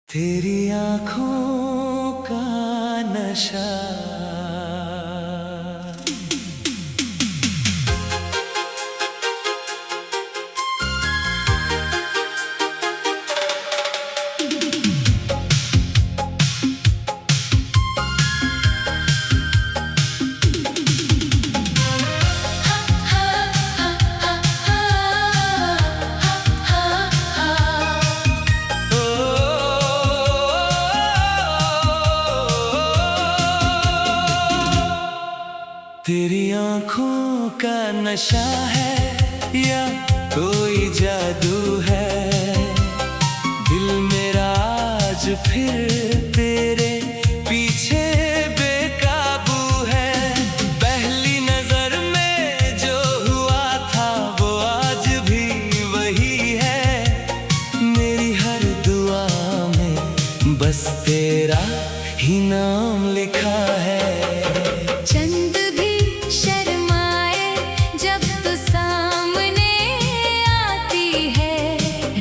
तेरी आँखों का नशा। तेरी आँखों का नशा है या कोई जादू है, दिल मेरा आज फिर तेरे पीछे बेकाबू है। पहली नजर में जो हुआ था वो आज भी वही है, मेरी हर दुआ में बस तेरा ही नाम लिखा है। चंद भी शर्माए जब तू सामने आती है,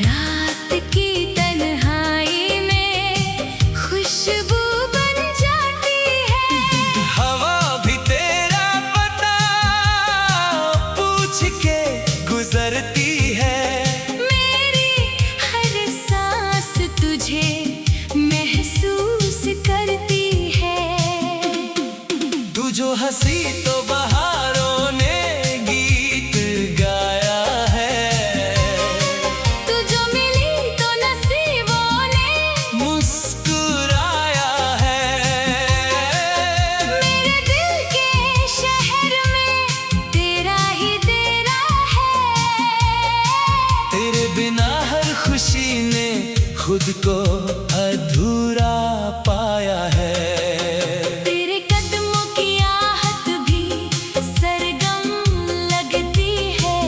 रात की तन्हाई में खुशबू बन जाती है। हवा भी तेरा पता पूछ के गुजरती है, मेरी हर सांस तुझे महसूस करती है। तू जो हंसी तो बहारों ने गीत गाया है, तू जो मिली तो नसीबों ने मुस्कुराया है। मेरे दिल के शहर में तेरा ही तेरा है। तेरे बिना हर खुशी ने खुद को अधूरा पाया है। तेरे कदमों की आहट भी सरगम लगती है,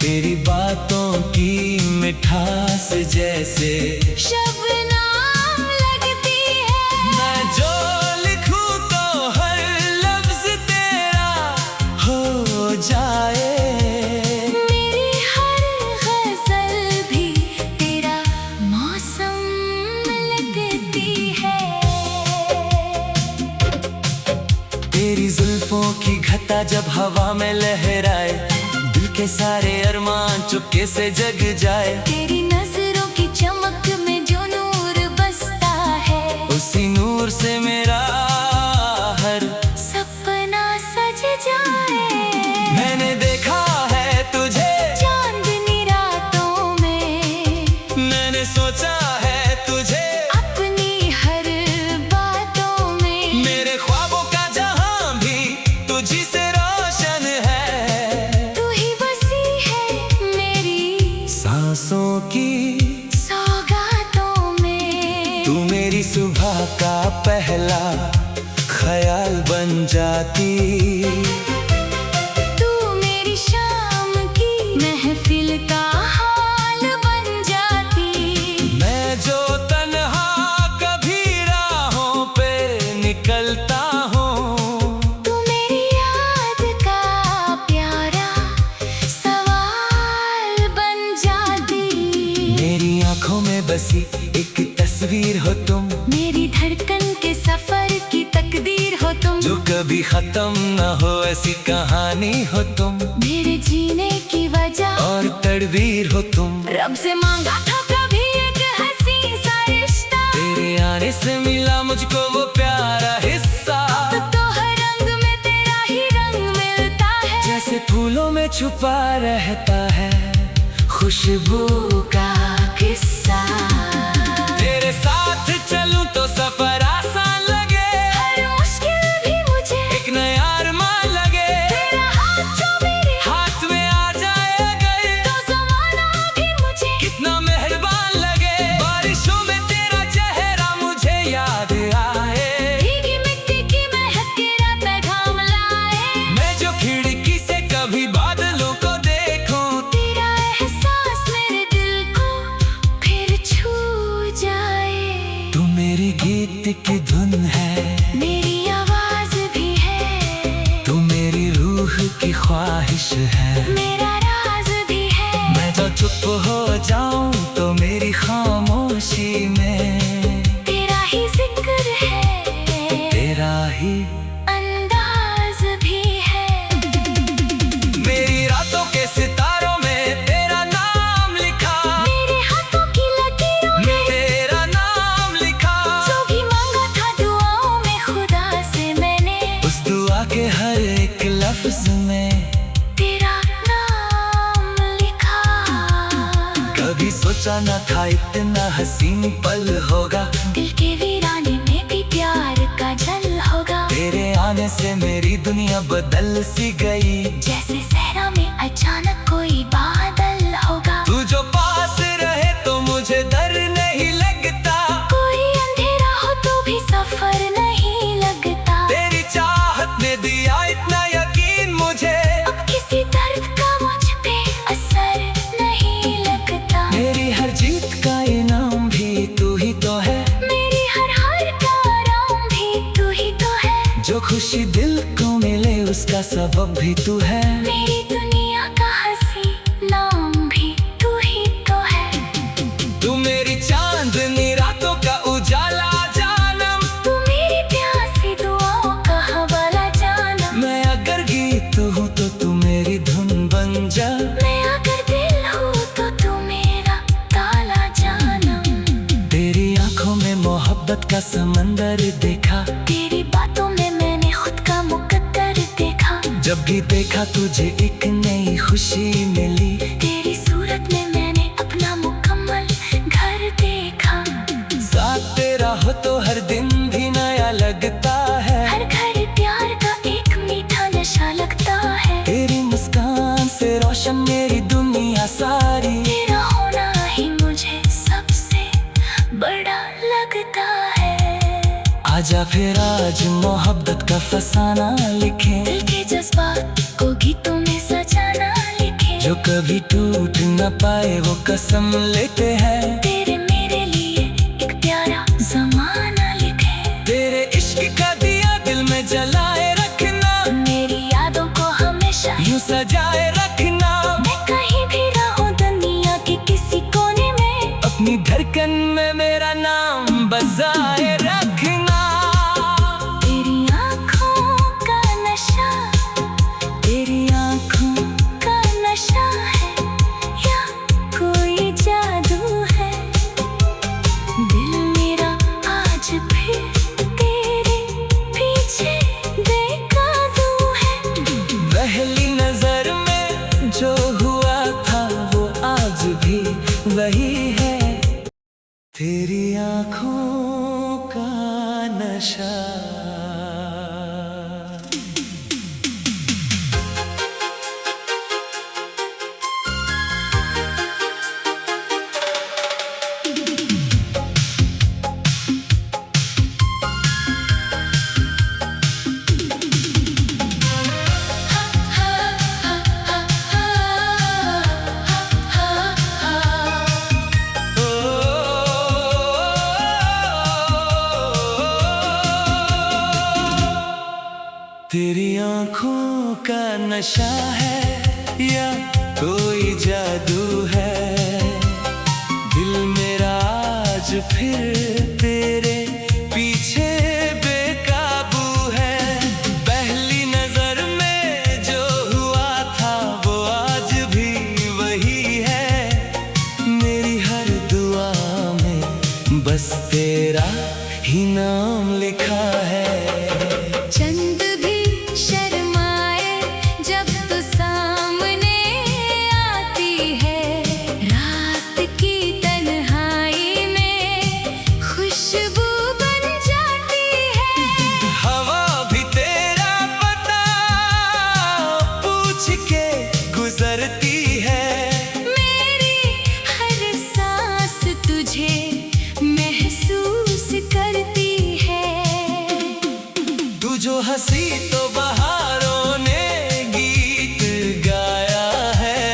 तेरी बातों की मिठास जैसे शबनम लगती है। मैं जो लिखूं तो हर लफ्ज तेरा हो जाए। मेरी हर गजल भी तेरा मौसम लगती है। तेरी जुल्फों की घटा जब हवा में लहराए, दिल के सारे अरमान चुपके से जग जाए। तेरी नजरों की चमक में जो नूर बसता है, उसी नूर से मेरा हर सपना सज जाए। मैंने देखा है तुझे चांदनी रातों में, मैंने सोचा है तुझे अपनी हर बातों में। मेरे ख्वाबों का जहां भी तुझी से रोशन है। तू ही बसी है मेरी सांसों की सौगातों में। तू मेरी सुबह का पहला ख्याल बन जाती, तू मेरी शाम की महफिल का हाल बन जाती। मैं जो तन्हा कभी राहों पे निकलता हूँ, तू मेरी याद का प्यारा सवाल बन जाती। मेरी आंखों में बसी एक तस्वीर हो तुम, मेरी धड़कन के सफर की तकदीर हो तुम, जो कभी खत्म न हो ऐसी कहानी हो तुम, मेरे जीने की वजह और तड़बीर हो तुम। रब से मांगा था कभी एक हंसी सा रिश्ता, तेरे आने से मिला मुझको वो प्यारा हिस्सा। अब तो हर रंग में तेरा ही रंग मिलता है, जैसे फूलों में छुपा रहता है खुशबू का किस्सा। तेरे साथ चलूं तो सफर आसान लगे, हर मुश्किल भी मुझे एक नया अरमान लगे। तेरा हाथ जो मेरे हाथ में आ जाए अगर तो ज़माना भी मुझे कितना मेहरबान लगे। बारिशों में तेरा चेहरा मुझे याद आए, भीगी मिट्टी की महक तेरा पैगाम लाए। मैं जो खिड़की से कभी बादलों को देखूं, तेरा एहसास मेरे दिल को फिर छू जाए। तू मेरे गीत की धुन है, मेरी आवाज भी है, तू मेरी रूह की ख्वाहिश है। मेरा राज भी है। मैं जो चुप हो जाऊं तो मेरी खामोशी इतना हसीन पल होगा। दिल के वीराने में भी प्यार का जल होगा। तेरे आने से मेरी दुनिया बदल सी गई। जैसे सहरा में अचानक कोई बादल होगा। तू जो पास रहे तो मुझे डर नहीं लगता। कोई अंधेरा हो तो भी सफर नहीं लगता। तेरी चाहत ने दिया इतना यकीन मुझे। अब किसी दर्द का मुझ पे असर नहीं लगता। मेरी हर जीत का इनाम भी तू ही तो है। मेरी हर हार का आराम भी तू ही तो है। जो खुशी दिल को मिले उसका सबब भी तू है। मेरी दुनिया का हंसी नाम भी तू ही तो है। तू मेरी चांदनी रातों का उजाला जानम। तू मेरी प्यासी दुआओं का हवाला जानम। मैं अगर गीत हूँ तो तू मेरी धुन बन जा। मैं अगर दिल हूँ तो तू मेरा ताला जानम। तेरी आंखों में मोहब्बत का समंदर देखा। तेरी बातों में मैंने खुद का मुकद्दर देखा। जब भी देखा तुझे एक नई खुशी मिली। तेरी सूरत में मैंने अपना मुकम्मल घर देखा। साथ तेरा हो तो हर दिन भी नया लगता है। हर घर प्यार का एक मीठा नशा लगता है। तेरी मुस्कान से रोशन मेरी दुनिया सारी। तेरा होना ही मुझे सबसे बड़ा लगता है। आजा फिर आज मोहब्बत का फसाना लिखे। दिल के जज्बात को गीतों में सजाना लिखे। जो कभी टूट न पाए वो कसम लेते हैं। तेरे मेरे लिए एक प्यारा ज़माना लिखे। तेरे इश्क का दिया दिल में जलाए रखना। मेरी यादों को हमेशा यूं सजाए रखना। मैं कहीं भी रहूं दुनिया के किसी कोने में। अपनी धड़कन में मेरा नाम बजाए रखना। तेरी आँखों का नशा, तेरी आँखों का नशा है या कोई जादू है। दिल मेरा आज भी तेरे पीछे बेकाबू है। पहली नजर में जो हुआ था वो आज भी वही है। तेरी आंखों का नशा। तेरी आंखों का नशा है या कोई जादू है। दिल मेरा आज फिर तेरे पीछे बेकाबू है। पहली नजर में जो हुआ था वो आज भी वही है। मेरी हर दुआ में बस तेरा ही नाम लिखा है। चंद भी शर्माए जब तू सामने आती है। रात की तन्हाई में खुशबू बन जाती है। हवा भी तेरा पता पूछ के गुजरती है। मेरी हर सांस तुझे महसूस करती है। तू जो हंसी तो बहारों ने गीत गाया है।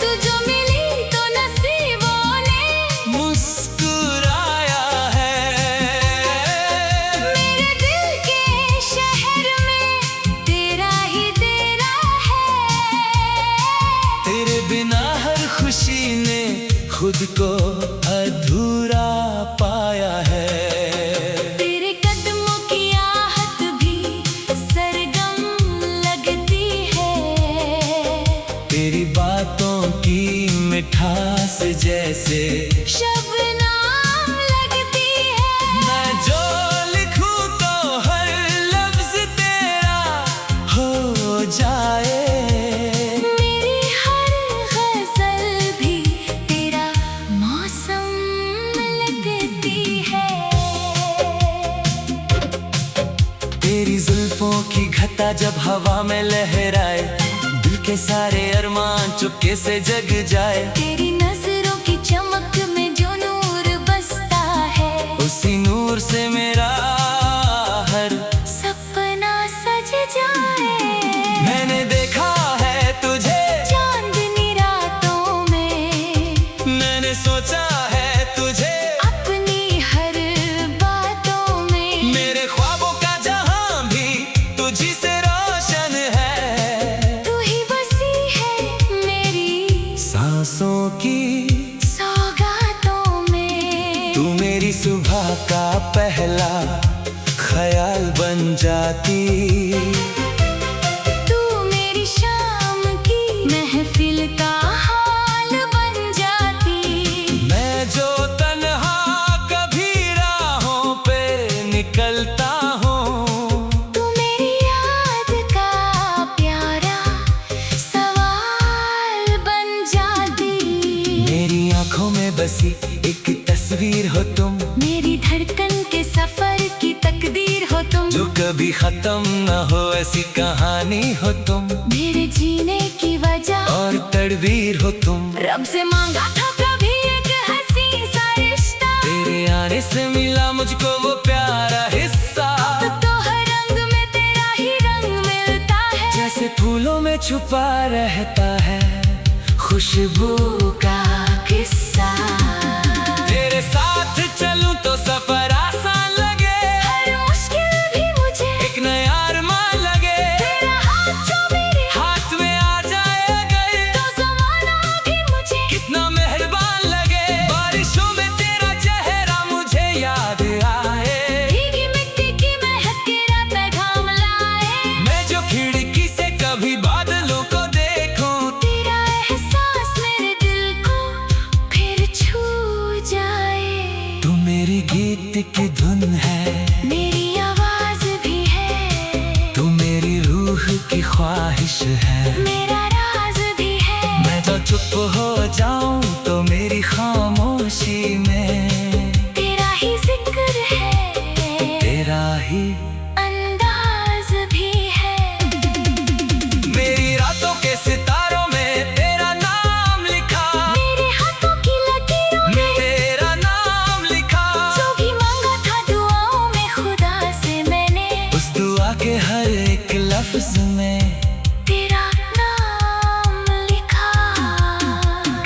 तू जो मिली तो नसीबों ने मुस्कुराया है। मेरे दिल के शहर में तेरा ही तेरा है। तेरे बिना हर खुशी ने खुद को अधूरा पाया है। तेरे कदमों की आहट भी सरगम लगती है। तेरी बातों की मिठास जैसे शबनम लगती है। मैं जो लिखूं तो हर लफ्ज तेरा हो जाए। मेरी हर गजल भी तेरा जुल्फों की घटा जब हवा में लहराए, दिल के सारे अरमान चुपके से जग जाए। तेरी नजरों की चमक में जो नूर बसता है, उसी नूर से मेरा हर सपना सज जाए। मैंने देखा है तुझे चांदनी रातों में, मैंने सोचा है तुझे अपनी हर बातों में। मेरे ख्वाबों का जहां भी तुझी से रोशन है। तू ही बसी है मेरी सांसों की सौगातों में। तू मेरी सुबह का पहला ख्याल बन जाती, तू मेरी शाम की महफिल का हाल बन जाती। मैं जो तन्हा कभी राहों पे निकलता हूँ, तू मेरी याद का प्यारा सवाल बन जाती। मेरी आंखों में बसी एक तस्वीर हो तुम, मेरी धड़कन के सफर की तकदीर हो तुम। जो कभी खत्म न हो ऐसी कहानी हो तुम, मेरे जीने की वजह और तड़बीर हो तुम। रब से मांगा था कभी एक हसीन सा रिश्ता, तेरे आने से मिला मुझको वो प्यारा हिस्सा। अब तो हर रंग में तेरा ही रंग मिलता है। जैसे फूलों में छुपा रहता है खुशबू का किस्सा। तेरे साथ चलूं तो सफर आसान लगे, हर मुश्किल भी मुझे एक नया अरमान लगे। तेरा हाथ जो मेरे हाथ में आ जाए अगर, तो ज़माना भी मुझे कितना मेहरबान लगे। बारिशों में तेरा चेहरा मुझे याद आए, भीगी मिट्टी की महक तेरा पैगाम लाए। मैं जो खिड़की से कभी बादलों को देखूं, तेरा एहसास मेरे दिल को फिर छू जाए। तू मेरी गीत की धुन है, मेरी आवाज भी है, तू मेरी रूह की ख्वाहिश है। मेरा राज भी है। मैं तो चुप हो जाऊं तो मेरी खामोशी में तेरा ही जिक्र है, तेरा ही अंदाज भी है। मेरी रातों के सितारों में तेरा नाम लिखा, मेरे हाथों की लकीरों में तेरा नाम लिखा। जो भी मांगा था दुआओं में खुदा से मैंने, उस दुआ के हर एक लफ्ज में तेरा नाम लिखा।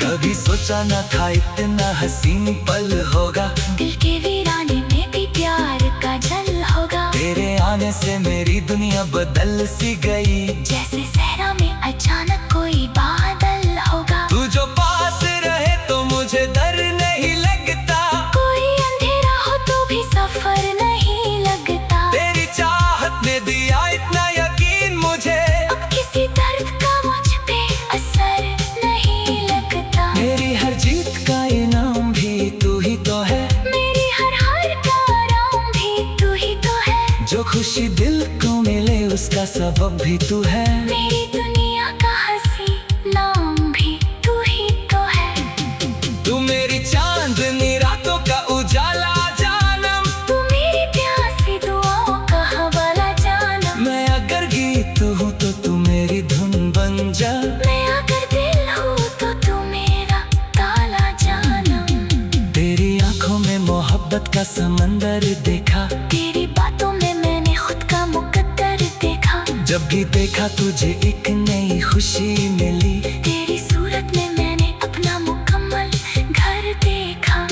कभी सोचा न था इतना हसीन पल होगा, दिल के वीराने में भी प्यार का जल होगा। तेरे आने से मेरी दुनिया बदल सी गई। जैसे सहरा में अचानक कोई बादल होगा। तू जो पास रहे तो मुझे डर नहीं लगता, कोई अंधेरा हो तो भी सफर नहीं लगता। तेरी चाहत ने दिया इतना यकीन मुझे, अब किसी दर्द का मुझ पे असर नहीं लगता। मेरी हर जीत का इनाम भी तू ही तो है, मेरी हर हार का आराम भी तू ही तो है। जो खुशी दिल को मिले उसका सबब भी तू है। मेरी दुनिया का हंसी नाम भी तू ही तो है। तू मेरी चांदनी रातों का उजाला जानम, तू मेरी प्यासी दुआओं का हवाला जानम। मैं अगर गीत हूँ तो तू मेरी धुन बन जा। मैं अगर दिल हूँ तो तू मेरा ताला जानम। तेरी आंखों में मोहब्बत का समंदर देखा, तेरी बातों में मैंने खुद का मुकद्दर देखा। जब भी देखा तुझे एक नई खुशी मिली। तेरी सूरत में मैंने अपना मुकम्मल घर देखा।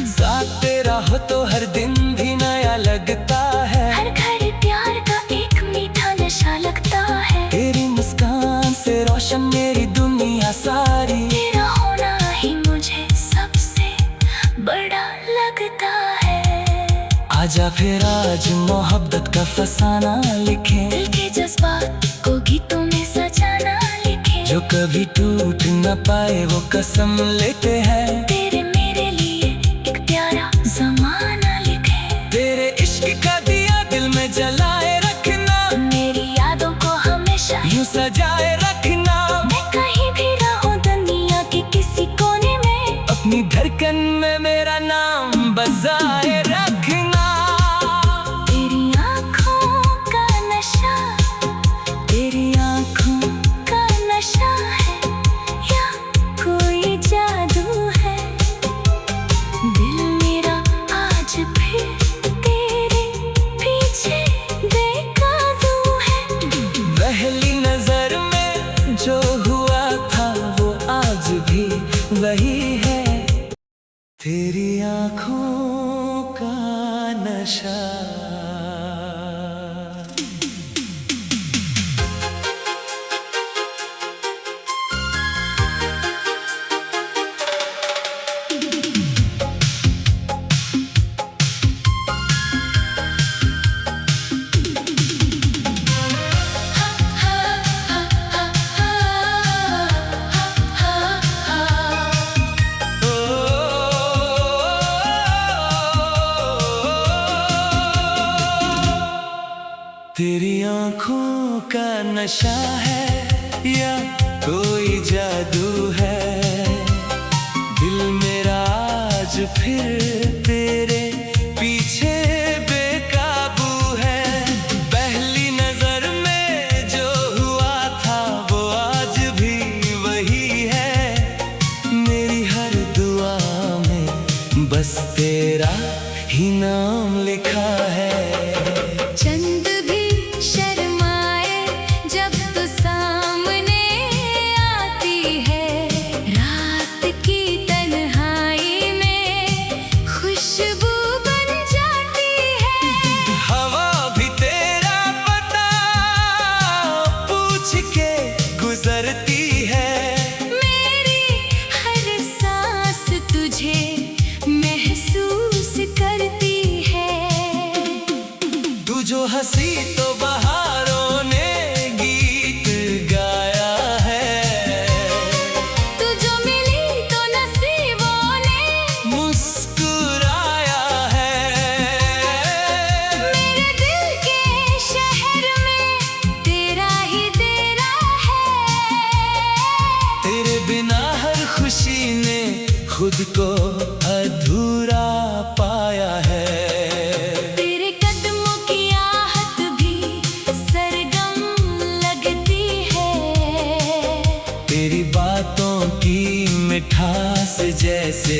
साथ तेरा हो तो हर दिन भी नया लगता है, हर घर प्यार का एक मीठा नशा लगता है। तेरी मुस्कान से रोशन मेरी दुनिया सारी। तेरा होना ही मुझे सबसे बड़ा लगता है। आजा फिर आज मोहब्बत का फसाना लिखे, दिल के जज्बात को गीतों में सजाना लिखे। जो कभी टूट न पाए वो कसम लेते हैं। तेरे मेरे लिए एक प्यारा ज़माना लिखे। तेरे इश्क का दिया दिल में जलाए रखना, मेरी यादों को हमेशा यूं सजाए रखना। मैं कहीं भी रहूं दुनिया के किसी कोने में, अपनी धड़कन में मेरा नाम बजाए रखना। तेरी आँखों का नशा दिल मेरा आज फिर तेरे पीछे बेकाबू है। पहली नजर में जो हुआ था वो आज भी वही है। तेरी आँखों का नशा। तेरी आँखों का नशा है या कोई जादू है। दिल मेरा आज फिर तेरे पीछे बेकाबू है। पहली नजर में जो हुआ था वो आज भी वही है। मेरी हर दुआ में बस तेरा ही नाम लिखा है। चंद भी शर्माए जब तू सामने आती है। रात की तन्हाई में खुशबू बन जाती है। हवा भी तेरा पता पूछ के गुजरती है। मेरी हर सांस तुझे महसूस करती है। तू जो हंसी तो बहारों ने गीत गाया है। तू जो मिली तो नसीबों ने मुस्कुराया है। मेरे दिल के शहर में तेरा ही तेरा है। तेरे बिना हर खुशी ने खुद को अधूरा पाया है। तेरे कदमों की आहट भी सरगम लगती है। तेरी बातों की मिठास जैसे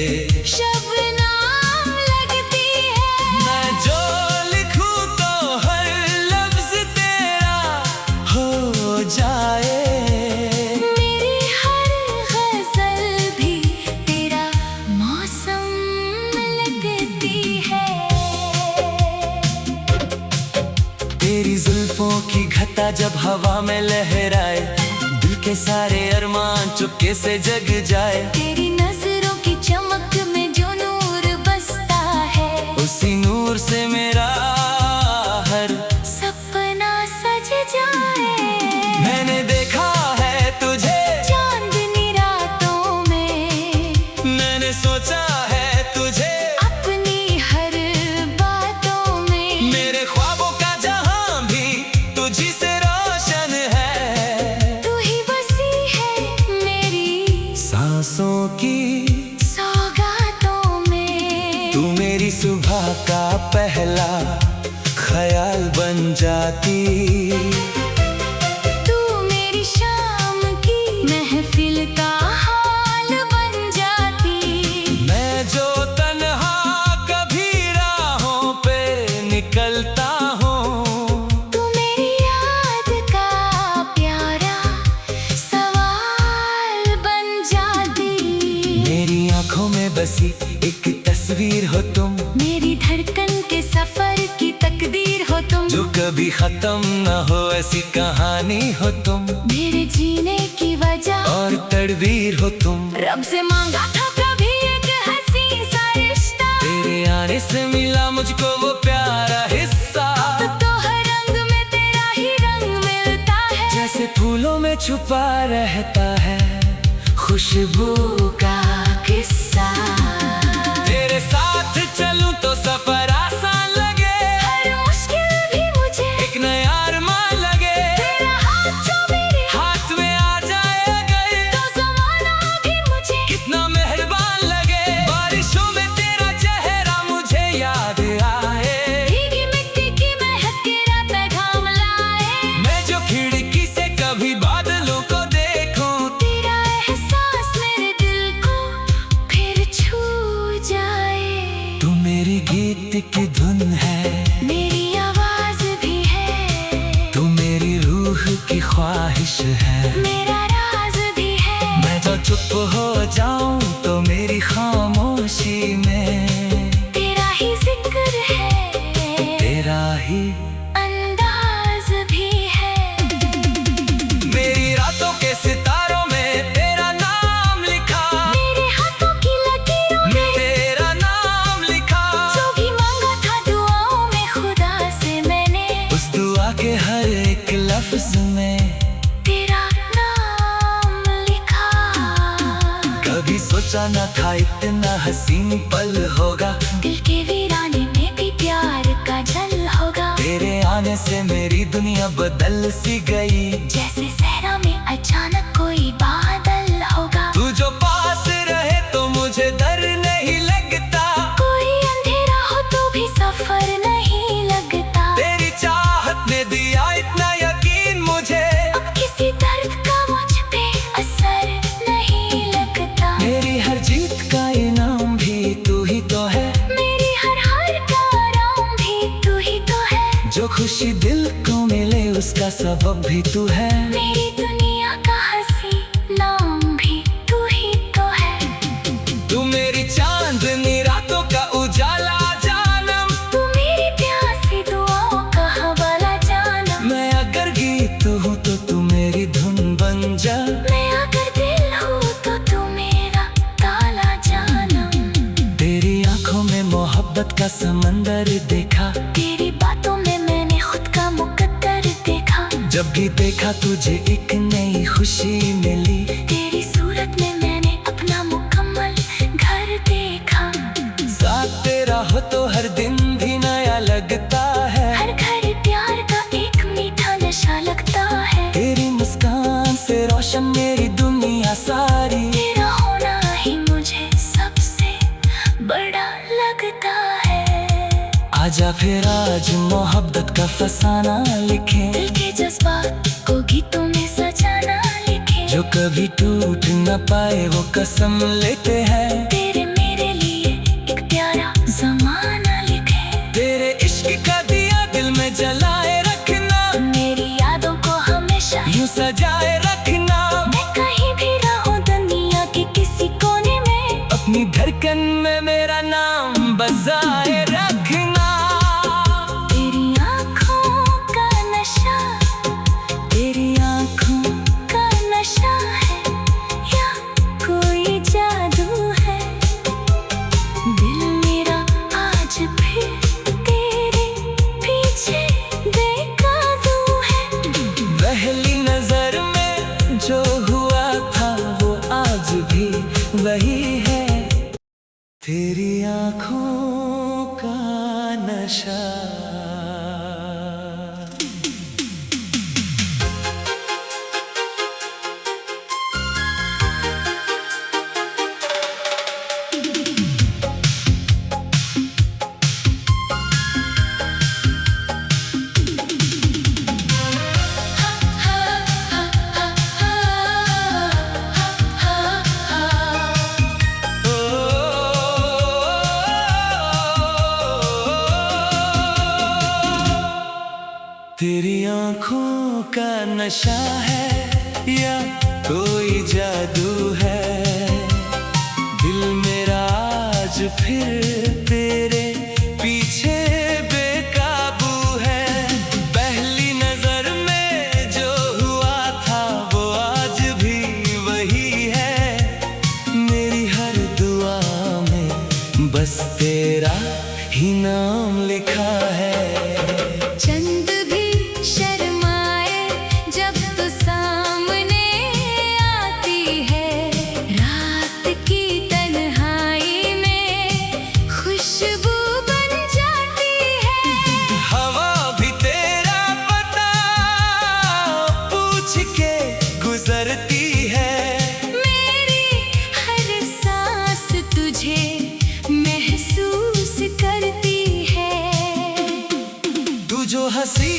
शबनम लगती है। मैं जो लिखूं तो हर लफ्ज तेरा हो जाए। मेरी हर गजल भी तेरा मौसम लगती है। तेरी जुल्फों की घटा जब हवा में लहराए। दिल के सारे अरमान चुपके से जग जाए। तेरी नजरों की चमक में जो नूर बसता है। उसी नूर से मेरा हर सपना सज जाए। मैंने देखा है तुझे चांदनी रातों में। मैंने सोचा है तुझे अपनी हर बातों में। मेरे ख्वाबों का जहां भी तुझी से रोशन है। तू ही बसी है मेरी सांसों की सौगातों में। तू मेरी सुबह का पहला ख्याल बन जाती। तू मेरी शाम की महफिल का हाल बन जाती। मैं जो तन्हा कभी राहों पे निकलता हूँ। तू मेरी याद का प्यारा सवाल बन जाती। मेरी आंखों में बसी एक तस्वीर हो तुम। मेरी धड़कन के सफर की तकदीर हो तुम। जो कभी खत्म न हो ऐसी कहानी हो तुम। मेरे जीने की वजह और तड़बीर हो तुम। रब से मांगा था कभी एक हंसी सा रिश्ता। तेरे आने से मिला मुझको वो प्यारा हिस्सा। अब तो हर रंग में तेरा ही रंग मिलता है। जैसे फूलों में छुपा रहता है खुशबू का किस्सा। तेरे साथ चलूं तो सफर आसान लगे। हर मुश्किल भी मुझे एक नया अरमान लगे। तेरा हाथ जो मेरे हाथ में आ जाए अगर तो ज़माना भी मुझे कितना मेहरबान लगे। बारिशों में तेरा चेहरा मुझे याद आए। भीगी मिट्टी की महक तेरा पैगाम लाए। मैं जो खिड़की से कभी बादलों को देखूं। तेरा एहसास मेरे दिल को फिर मेरी गीत की धुन है, मेरी आवाज भी है। तू मेरी रूह की ख्वाहिश है, मेरा राज भी है। मैं जो चुप हो जाऊं तो मेरी खामोशी में तेरा ही जिक्र है, तेरा ही अंदाज भी है। मेरी रातों के सितारों में तेरा नाम लिखा, मेरे हाथों की लकीरों में तेरा नाम लिखा। जो भी मांगा था दुआओं में खुदा से मैंने, उस दुआ के हर एक लफ्ज में तेरा नाम लिखा। कभी सोचा न था इतना हसीन पल होगा, दिल के वीराने में भी प्यार का जल होगा। तेरे आने से मेरी दुनिया बदल सी गई, जैसे सहरा में अचानक कोई बादल होगा। तू जो पास रहे तो मुझे डर नहीं लगता, कोई अंधेरा हो तो भी सफर नहीं लगता। तेरी चाहत ने दिया इतना यकीन मुझे, अब किसी दर्द का मुझ पे असर नहीं लगता। मेरी हर जीत का इनाम भी तू ही तो है, मेरी हर हार का आराम भी तू ही तो है। जो खुशी दिल को मिले उसका सबब भी तू है। मेरी दुनिया का हंसी नाम भी तू ही तो है। तू मेरी चांदनी रातों का उजाला जानम, तू मेरी प्यासी दुआओं का हवाला जानम। मैं अगर गीत हूँ तो तू मेरी धुन बन जा, मैं अगर दिल हूँ तो तू मेरा ताला जानम। तेरी आंखों में मोहब्बत का समंदर देखा, तेरी बातों में मैंने खुद का मुकद्दर देखा। जब भी देखा तुझे एक नई खुशी मिली, तेरी सूरत में मैंने अपना मुकम्मल घर देखा। साथ तेरा हो तो हर दिन भी नया लगता है, हर घर प्यार का एक मीठा नशा लगता है। तेरी मुस्कान से रोशन मेरी दुनिया सारी, तेरा होना ही मुझे सबसे बड़ा लगता है। आजा फिर आज मोहब्बत का फसाना लिखें, दिल के जज्बात को गीतों में सजाना लिखे। जो कभी टूट न पाए वो कसम लेते हैं, तेरे मेरे लिए एक प्यारा जमाना लिखे। तेरे इश्क का दिया दिल में जलाए रखना, मेरी यादों को हमेशा यूं सजाए रखना। मैं कहीं भी रहूं दुनिया के किसी कोने में, अपनी धड़कन में मेरा नाम बजाए रखना। तेरी आँखों का नशा, तेरी आँखों का नशा है या कोई जादू है। दिल मेरा आज भी तेरे पीछे बेकाबू है। पहली नजर में जो हुआ था वो आज भी वही है, तेरी आंखों का नशा। तेरी आंखों का नशा है या कोई जादू है, दिल मेरा आज फिर तेरे पीछे बेकाबू है। पहली नजर में जो हुआ था वो आज भी वही है, मेरी हर दुआ में बस तेरा ही नाम लिखा है। चंद भी शर्माए जब तू सामने आती है, रात की तन्हाई में खुशबू बन जाती है। हवा भी तेरा पता पूछ के गुजरती है, मेरी हर सांस तुझे महसूस करती है। तू जो हंसी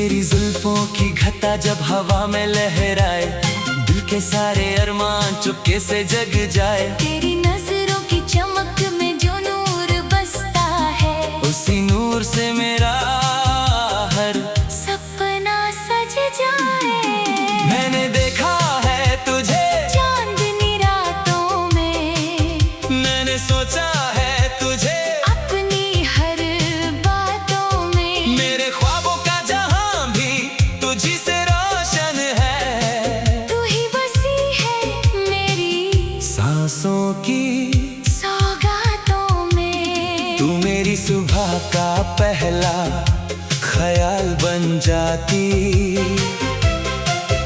तेरी जुल्फों की घटा जब हवा में लहराए, दिल के सारे अरमान चुपके से जग जाए। तेरी नजरों की चमक में जो नूर बसता है, उसी नूर से मेरा हर सपना सज जाए। मैंने देखा है तुझे चांदनी रातों में, मैंने सोचा है तुझे अपनी हर बातों में। मेरे ख्वाबों का जहां भी तुझी से रोशन है। तू ही बसी है मेरी सांसों की सौगातों में। तू मेरी सुबह का पहला ख्याल बन जाती,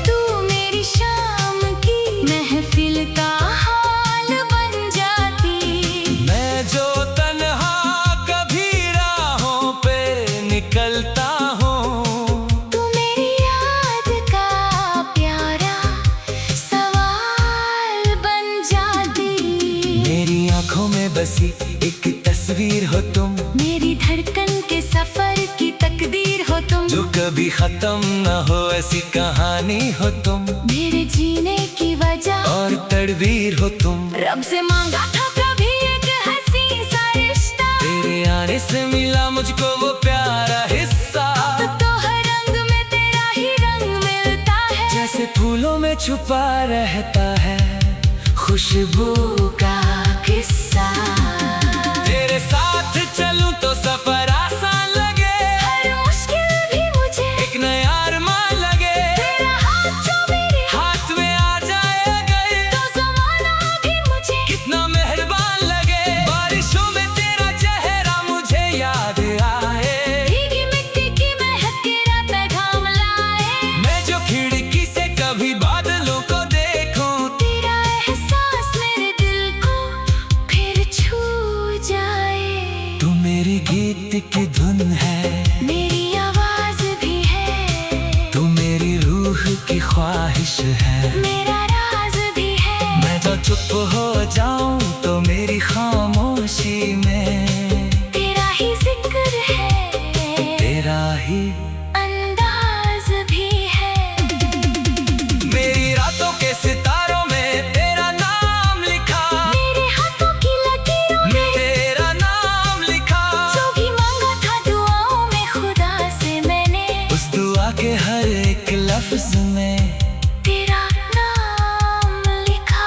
तू मेरी शाम की महफिल का हाल बन जाती। मैं जो तन्हा कभी राहों पे निकलता हूँ, तू मेरी याद का प्यारा सवाल बन जाती। मेरी आंखों में बसी एक तस्वीर हो तुम, मेरी धड़कन के सफर की तकदीर हो तुम। जो कभी खत्म न हो ऐसी कहानी हो तुम, मेरे जीने की वजह और तड़बीर हो तुम। रब से मांगा था कभी एक हंसी सा रिश्ता, तेरे आने से मिला मुझको वो प्यारा हिस्सा। अब तो हर रंग में तेरा ही रंग मिलता है। जैसे फूलों में छुपा रहता है खुशबू का किस्सा। तेरे साथ चलूं तो सफर आसान लगे, हर मुश्किल भी मुझे एक नया अरमान लगे। तेरा हाथ जो मेरे हाथ में आ जाए अगर, तो ज़माना भी मुझे कितना मेहरबान लगे। बारिशों में तेरा चेहरा मुझे याद आए, भीगी मिट्टी की महक के रात में घाम लाए। मैं जो खिड़की से कभी बादलों को देखूं, तेरा एहसास मेरे दिल को फिर छू जाए। तू मेरे गीत की धुन है, मेरी आवाज भी है, तू मेरी रूह की ख्वाहिश है। मेरा राज भी है। मैं जो चुप हो जाऊं तो मेरी खामोशी में तेरा ही जिक्र है, तेरा ही। अंदाज भी है। मेरी रातों के सितारों में तेरा नाम लिखा, मेरे हाथों की लकीरों में तेरा नाम लिखा। जो भी मांगा था दुआओं में खुदा से मैंने, उस दुआ के हर एक लफ्ज में तेरा नाम लिखा।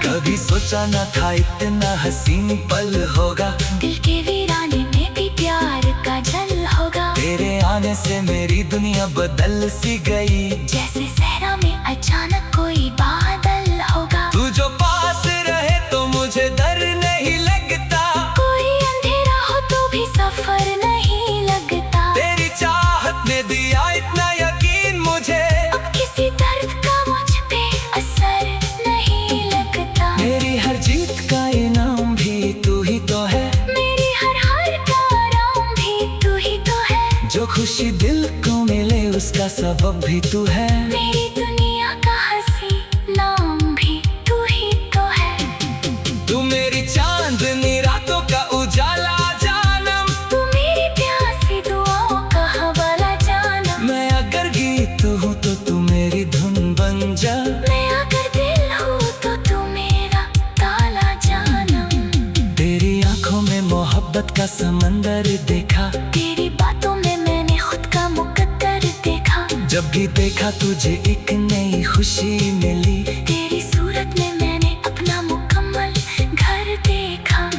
कभी सोचा न था इतना हसीन पल होगा, दिल के वीराने में भी प्यार का जल होगा। तेरे आने से मेरी दुनिया बदल सी गई। जैसे सहरा में अचानक कोई बादल होगा। तू जो पास रहे तो मुझे डर नहीं लगता, कोई अंधेरा हो तो भी सफर नहीं लगता। तेरी चाहत ने दिया इतना यकीन मुझे, अब किसी दर्द का मुझ पे असर नहीं लगता। मेरी हर जीत का इनाम भी तू ही तो है, मेरी हर हार का आराम भी तू ही तो है। जो खुशी दिल को मिले उसका सबब भी तू है। मेरी दुनिया का हंसी नाम भी तू ही तो है। तू मेरी चांदनी रातों का उजाला जानम, तू मेरी प्यासी दुआओं का हवाला जानम। मैं अगर गीत हूँ तो तू मेरी धुन बन जा। मैं अगर दिल हूँ तो तू मेरा ताला जानम। तेरी आंखों में मोहब्बत का समंदर देखा, तेरी बातों में मैंने खुद का मुकद्दर देखा। जब भी देखा तुझे एक नई खुशी मिली। तेरी सूरत में मैंने अपना मुकम्मल घर देखा।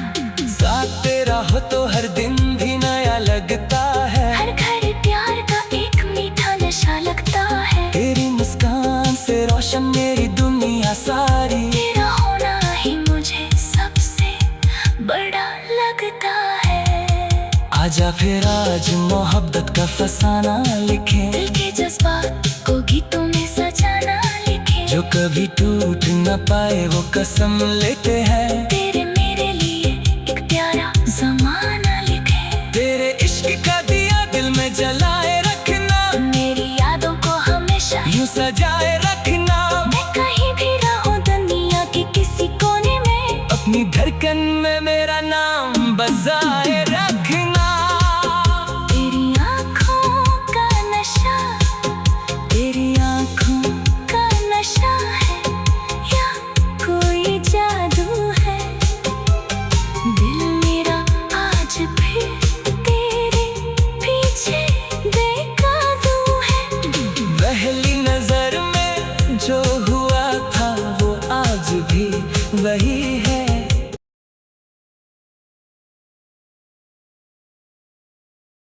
साथ तेरा हो तो हर दिन भी नया लगता है, हर घर प्यार का एक मीठा नशा लगता है। तेरी मुस्कान से रोशन मेरी दुनिया सारी। तेरा होना ही मुझे सबसे बड़ा लगता है। आजा फिर आज मोहब्बत का फसाना लिखे, दिल के जज्बात को गीतों में सजाना लिखे। जो कभी टूट न पाए वो कसम लेते हैं। तेरे मेरे लिए एक प्यारा ज़माना लिखे। तेरे इश्क का दिया दिल में जलाए रखना, मेरी यादों को हमेशा यूं सजाए रखना। मैं कहीं भी रहूं दुनिया के किसी कोने में, अपनी धड़कन में मेरा नाम बजाए